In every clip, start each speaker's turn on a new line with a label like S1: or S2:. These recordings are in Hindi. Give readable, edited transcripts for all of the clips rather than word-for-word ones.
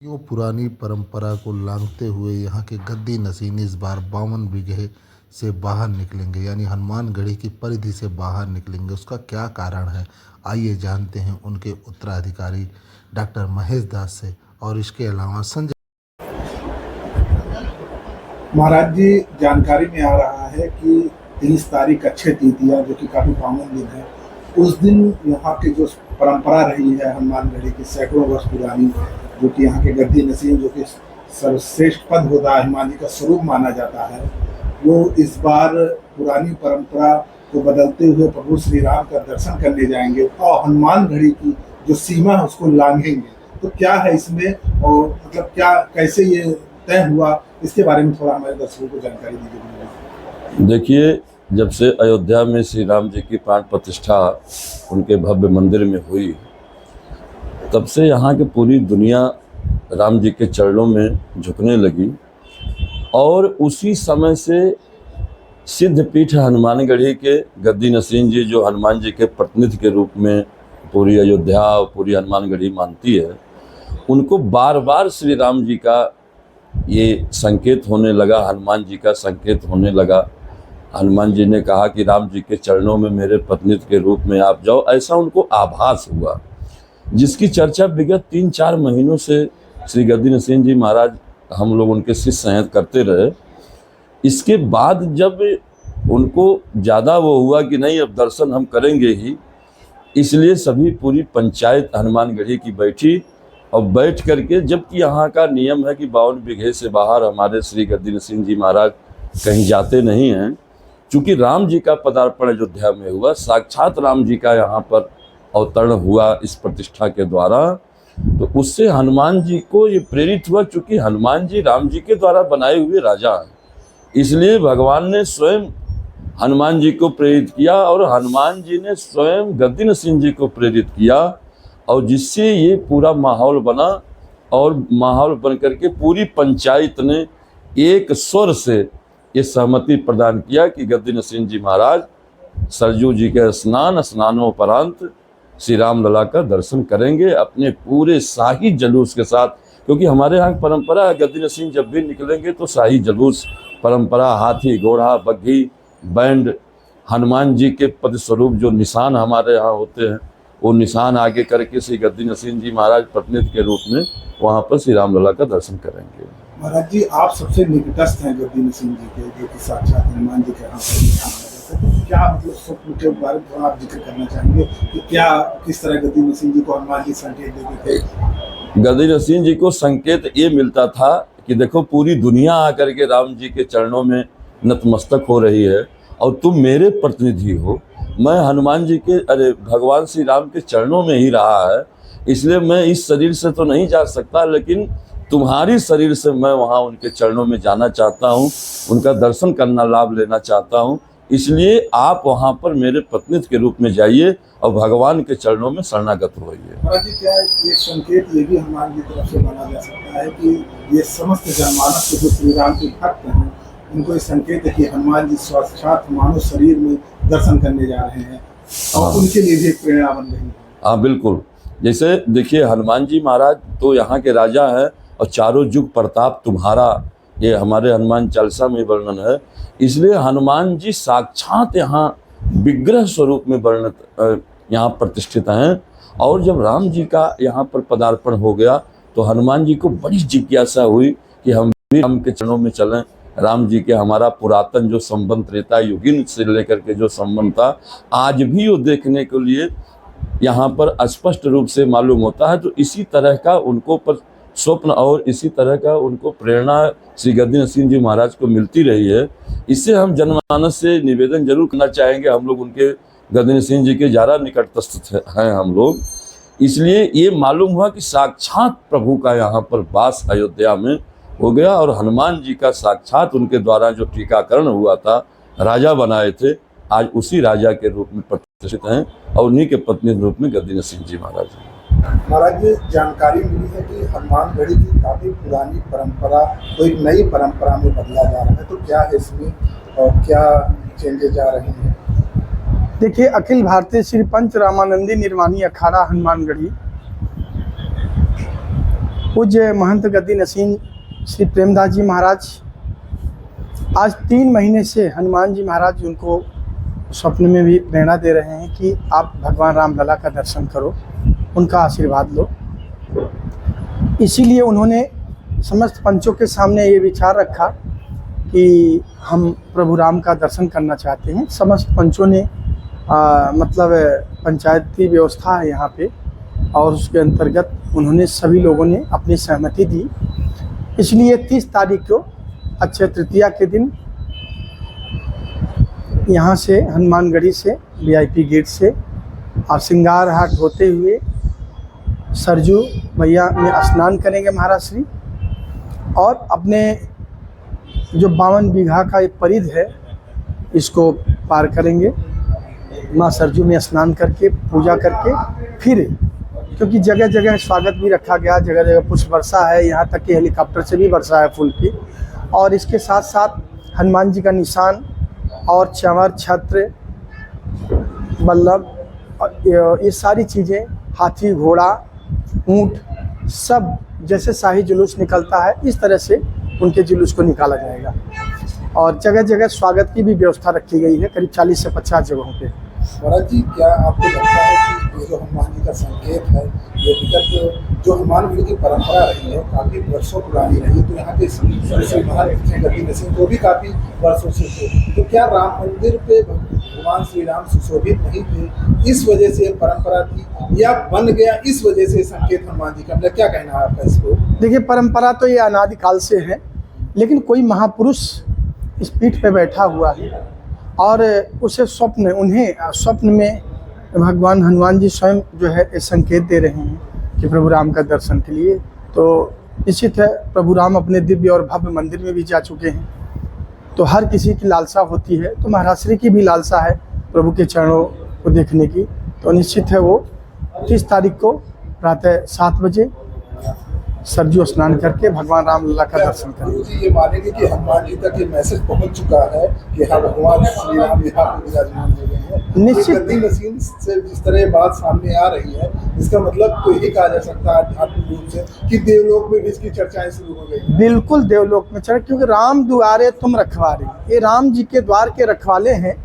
S1: यूँ पुरानी परंपरा को लांघते हुए यहाँ के गद्दी नसीन इस बार 52 बीघे से बाहर निकलेंगे, यानी हनुमानगढ़ी की परिधि से बाहर निकलेंगे। उसका क्या कारण है, आइए जानते हैं उनके उत्तराधिकारी डॉक्टर महेश दास से। और इसके अलावा संजय
S2: महाराज जी, जानकारी में आ रहा है कि 30 तारीख अक्षय तृतीया, जो कि काफी पावन दिन है, उस दिन यहाँ की जो परंपरा रही है हनुमानगढ़ी की सैकड़ों वर्ष पुरानी, जो कि यहाँ के गद्दी नसीम, जो कि सर्वश्रेष्ठ पद होता है, हनुमान जी का स्वरूप माना जाता है, वो इस बार पुरानी परंपरा को बदलते हुए प्रभु श्री राम का दर्शन करने जाएंगे और हनुमानगढ़ी की जो सीमा है उसको लांघेंगे। तो क्या है इसमें, और मतलब क्या कैसे ये तय हुआ, इसके बारे में थोड़ा हमारे दर्शकों को जानकारी दीजिए।
S3: देखिए, जब से अयोध्या में श्री राम जी की प्राण प्रतिष्ठा उनके भव्य मंदिर में हुई, तब से यहाँ की पूरी दुनिया राम जी के चरणों में झुकने लगी। और उसी समय से सिद्ध पीठ हनुमानगढ़ी के गद्दी नसीन जी, जो हनुमान जी के प्रतिनिधि के रूप में पूरी अयोध्या और पूरी हनुमानगढ़ी मानती है, उनको बार बार श्री राम जी का ये संकेत होने लगा, हनुमान जी का संकेत होने लगा। हनुमान जी ने कहा कि राम जी के चरणों में मेरे प्रतिनिधि के रूप में आप जाओ, ऐसा उनको आभास हुआ, जिसकी चर्चा विगत 3-4 महीनों से श्री गद्दी नसीन जी महाराज, हम लोग उनके शिष्य हैं, करते रहे। इसके बाद जब उनको ज़्यादा वो हुआ कि नहीं, अब दर्शन हम करेंगे ही, इसलिए सभी पूरी पंचायत हनुमानगढ़ी की बैठी। और बैठ करके, जबकि यहाँ का नियम है कि 52 बीघे से बाहर हमारे श्री गद्दी नसीन जी महाराज कहीं जाते नहीं हैं, चूँकि राम जी का पदार्पण अयोध्या में हुआ, साक्षात राम जी का यहाँ पर अवतरण हुआ इस प्रतिष्ठा के द्वारा, तो उससे हनुमान जी को ये प्रेरित हुआ। चूँकि हनुमान जी राम जी के द्वारा बनाए हुए राजा हैं, इसलिए भगवान ने स्वयं हनुमान जी को प्रेरित किया और हनुमान जी ने स्वयं गद्दी नसीन जी को प्रेरित किया, और जिससे ये पूरा माहौल बना। और माहौल बन करके पूरी पंचायत ने एक स्वर से ये सहमति प्रदान किया कि गद्दी नसीन जी महाराज सरजू जी के स्नानोपरांत श्री राम लला का दर्शन करेंगे अपने पूरे शाही जुलूस के साथ। क्योंकि हमारे यहाँ परंपरा है, गद्दी नसीन जब भी निकलेंगे तो शाही जुलूस परंपरा, हाथी घोड़ा बग्घी बैंड, हनुमान जी के पद स्वरूप जो निशान हमारे यहाँ होते हैं, वो निशान आगे करके श्री गद्दी नसीन जी महाराज प्रतिनिधि के रूप में वहाँ पर श्री राम लला का दर्शन करेंगे।
S2: महाराज जी, आप सबसे निकटस्थ हैं गद्दी नसीन जी के, जो कि साक्षात हनुमान जी के यहाँ पर, क्या मतलब स्वप्न के बारे में आप जिक्र करना चाहेंगे कि क्या, किस तरह गद्दी नसीन जी को हनुमान जी संकेत देते थे?
S3: गद्दी नसीन जी को संकेत ये मिलता था कि देखो, पूरी दुनिया आकर के राम जी के चरणों में नतमस्तक हो रही है और तुम मेरे प्रतिनिधि हो। मैं हनुमान जी के, भगवान श्री राम के चरणों में ही रहा है, इसलिए मैं इस शरीर से तो नहीं जा सकता, लेकिन तुम्हारी शरीर से मैं वहाँ उनके चरणों में जाना चाहता हूँ, उनका दर्शन करना, लाभ लेना चाहता हूँ। इसलिए आप वहाँ पर मेरे प्रतिनिधि के रूप में जाइए और भगवान के चरणों में शरणागत होइए।
S2: महाराज जी, क्या ये संकेत ये भी हनुमान जी की तरफ से माना जा सकता है कि ये समस्त जनमानस के जो श्री राम के भक्त हैं, उनको ये संकेत है कि हनुमान जी साक्षात मानव शरीर में दर्शन करने जा रहे हैं, और उनके लिए भी एक प्रेरणा बन रही है?
S3: हाँ, बिल्कुल। जैसे देखिए, हनुमान जी महाराज तो यहाँ के राजा हैं और चारों जुग प्रताप तुम्हारा, ये हमारे हनुमान चालीसा में वर्णन है। इसलिए हनुमान जी साक्षात यहाँ विग्रह स्वरूप में वर्णित, यहाँ प्रतिष्ठित हैं। और जब राम जी का यहाँ पर पदार्पण हो गया तो हनुमान जी को बड़ी जिज्ञासा हुई कि हम भी राम के चरणों में चलें। राम जी के हमारा पुरातन जो संबंध, त्रेता युगीन से लेकर के जो संबंध था, आज भी वो देखने के लिए यहाँ पर स्पष्ट रूप से मालूम होता है। तो इसी तरह का उनको पर स्वप्न और इसी तरह का उनको प्रेरणा श्री गद्दी नसीन जी महाराज को मिलती रही है। इससे हम जनमानस से निवेदन जरूर करना चाहेंगे, हम लोग उनके गद्दी नसीन जी के ज़्यादा निकटस्थ हैं हम लोग। इसलिए ये मालूम हुआ कि साक्षात प्रभु का यहाँ पर वास अयोध्या में हो गया, और हनुमान जी का साक्षात उनके द्वारा जो टीकाकरण हुआ था, राजा बनाए थे, आज उसी राजा के रूप में प्रतिष्ठित हैं और उन्हीं के पत्नी रूप में गद्दी नसीन जी महाराज हैं।
S2: महाराज जी, जानकारी मिली है कि हनुमानगढ़ी की काफी पुरानी परंपरा को एक नई परंपरा में बदला जा रहा है, तो क्या है इसमें और क्या चेंजेस जा रहे हैं?
S4: देखिए, अखिल भारतीय श्री पंच रामानंदी निर्वाणी अखाड़ा हनुमानगढ़ी पूज्य महंत गद्दी नसीन श्री प्रेमदास जी महाराज आज 3 महीने से हनुमान जी महाराज उनको स्वप्न में भी प्रेरणा दे रहे हैं कि आप भगवान राम लला का दर्शन करो, उनका आशीर्वाद लो। इसीलिए उन्होंने समस्त पंचों के सामने ये विचार रखा कि हम प्रभु राम का दर्शन करना चाहते हैं। समस्त पंचों ने मतलब पंचायती व्यवस्था है यहाँ पे, और उसके अंतर्गत उन्होंने सभी लोगों ने अपनी सहमति दी। इसलिए 30 तारीख को अक्षय तृतीया के दिन यहाँ से हनुमानगढ़ी से VIP गेट से आप सिंगार हाट होते हुए सरजू मैया में स्नान करेंगे महाराज श्री, और अपने जो 52 बीघा का एक परिध है इसको पार करेंगे। माँ सरजू में स्नान करके पूजा करके फिर, क्योंकि जगह जगह स्वागत भी रखा गया, जगह जगह पुष्प वर्षा है, यहाँ तक कि हेलीकॉप्टर से भी वर्षा है फूल की। और इसके साथ साथ हनुमान जी का निशान और चंवर छत्र बल्लभ ये सारी चीज़ें, हाथी घोड़ा ऊँट सब जैसे शाही जुलूस निकलता है इस तरह से उनके जुलूस को निकाला जाएगा। और जगह जगह स्वागत की भी व्यवस्था रखी गई है, करीब 40 से 50 जगहों पे।
S2: महाराज जी, क्या आपको लगता है कि ये जो हनुमान जी का संकेत है, ये विगत जो हनुमानगढ़ी की परंपरा रही है काफ़ी वर्षों पुरानी रही है, तो यहाँ के श्री महाराज गद्दी नसीन वो भी काफ़ी वर्षों से थे, तो क्या राम मंदिर पे भगवान श्री राम सुशोभित नहीं थे, इस वजह से परंपरा थी, या बन गया इस वजह से संकेत हनुमान जी का? मतलब क्या कहना है आपका इसको? देखिए,
S4: परंपरा तो ये अनादिकाल से है, लेकिन कोई महापुरुष इस पीठ पे बैठा हुआ है और उसे उन्हें स्वप्न में भगवान हनुमान जी स्वयं जो है ये संकेत दे रहे हैं कि प्रभु राम का दर्शन के लिए। तो निश्चित है प्रभु राम अपने दिव्य और भव्य मंदिर में भी जा चुके हैं, तो हर किसी की लालसा होती है, तो महाराज श्री की भी लालसा है प्रभु के चरणों को देखने की। तो निश्चित है वो 30 तारीख को प्रातः 7 बजे सरजू स्नान करके भगवान राम लला का दर्शन करेंगे।
S2: जी, ये मानेंगे कि हनुमान जी तक ये मैसेज पहुंच चुका है कि हाँ, भगवान श्री राम यहाँ पे विराजमान हो गए हैं।
S4: निश्चित
S2: गद्दी नसीन से जिस तरह ये बात सामने आ रही है, इसका मतलब तो यही कहा जा सकता है आध्यात्मिक रूप से कि देवलोक में भी इसकी चर्चाएं शुरू हो गई।
S4: बिल्कुल देवलोक में चर्चा, क्योंकि राम दुआरे तुम रखवारे, ये राम जी के द्वार के रखवाले हैं।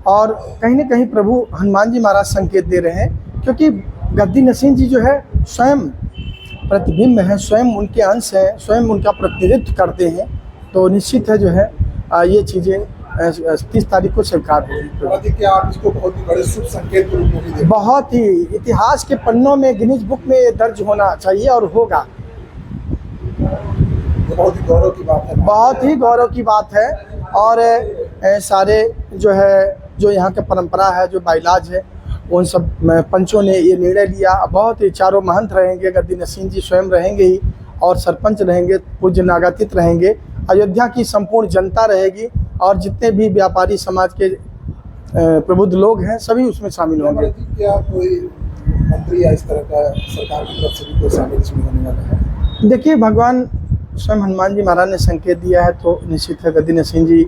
S4: और कहीं न कहीं प्रभु हनुमान जी महाराज संकेत दे रहे हैं, क्योंकि गद्दी नसीन जी जो है स्वयं प्रतिबिंब है, स्वयं उनके अंश हैं, स्वयं उनका प्रतिनिधित्व करते हैं। तो निश्चित है जो है ये चीज़ें 30 तारीख को स्वीकार होगी।
S2: क्या आप इसको बहुत ही बड़े शुभ संकेत के रूप में भी देखते हैं?
S4: बहुत ही इतिहास के पन्नों में, गिनीज बुक में ये दर्ज होना चाहिए और होगा।
S2: बहुत ही गौरव की बात है।
S4: बहुत ही गौरव की बात है। और सारे जो है, जो यहाँ के परंपरा है, जो बाइलाज है, उन सब पंचों ने ये निर्णय लिया। बहुत ही चारों महंत रहेंगे, गद्दी नसीन जी स्वयं रहेंगे ही, और सरपंच रहेंगे, पूज्य नागातीत रहेंगे, अयोध्या की संपूर्ण जनता रहेगी, और जितने भी व्यापारी समाज के प्रबुद्ध लोग हैं सभी उसमें शामिल होंगे।
S2: क्या कोई मंत्री या इस तरह का सरकार की तरफ से भी कोई शामिल इसमें होने वाला है?
S4: देखिए, भगवान स्वयं हनुमान जी महाराज ने संकेत दिया है, तो निश्चित है गद्दी नसीन जी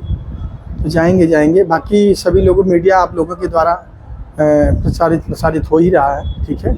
S4: तो जाएंगे। बाकी सभी लोगों, मीडिया आप लोगों के द्वारा प्रसारित हो ही रहा है। ठीक है।